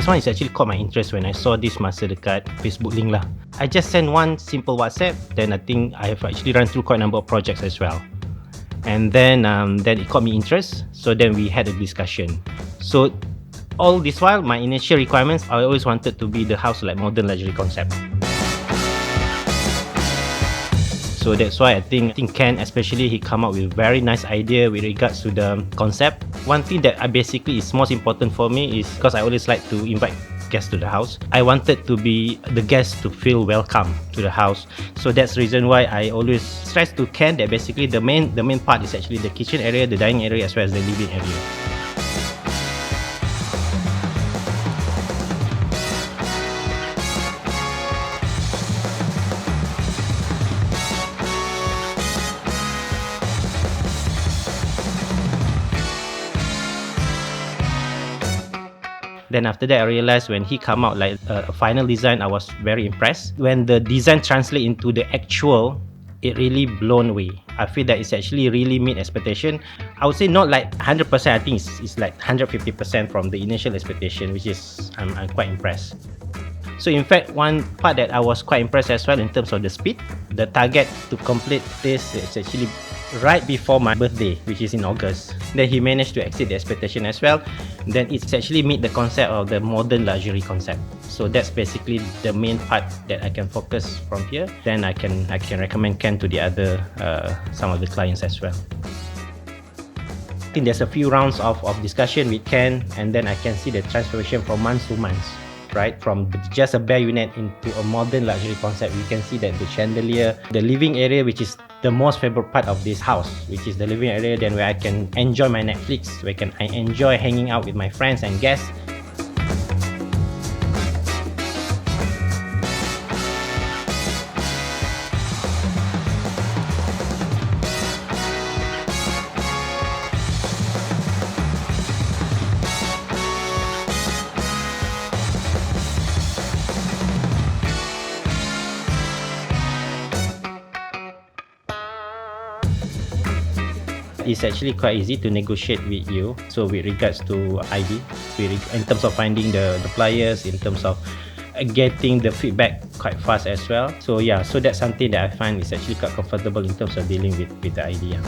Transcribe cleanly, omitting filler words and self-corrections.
This one is actually caught my interest when I saw this masa dekat Facebook link lah. I just sent one simple WhatsApp, then I think I have actually run through quite a number of projects as well. And then it caught me interest, so then we had a discussion. So all this while, my initial requirements, I always wanted to be the house like modern luxury concept. So that's why I think Ken, especially, he come up with very nice idea with regards to the concept. One thing that I basically is most important for me is because I always like to invite guests to the house. I wanted to be the guests to feel welcome to the house. So that's the reason why I always stress to Ken that basically the main part is actually the kitchen area, the dining area, as well as the living area. Then after that, I realized when he come out like a final design, I was very impressed. When the design translate into the actual, it really blown away. I feel that it's actually really meet expectation. I would say not like 100%. I think it's like 150% from the initial expectation, which is I'm quite impressed. So in fact, one part that I was quite impressed as well in terms of the speed. The target to complete this is actually right before my birthday, which is in August. Then he managed to exceed the expectation as well. Then it's actually meet the concept of the modern luxury concept. So that's basically the main part that I can focus from here. Then I can recommend Ken to the other some of the clients as well. I think there's a few rounds of discussion with Ken, and then I can see the transformation from months to months. Right, from just a bare unit into a modern luxury concept. You can see that the chandelier, the living area, which is the most favorite part of this house, which is the living area, then where I can enjoy my Netflix, where I enjoy hanging out with my friends and guests. It's actually quite easy to negotiate with you. So with regards to ID, in terms of finding the pliers, in terms of getting the feedback quite fast as well. So yeah, so that's something that I find is actually quite comfortable in terms of dealing with the ID.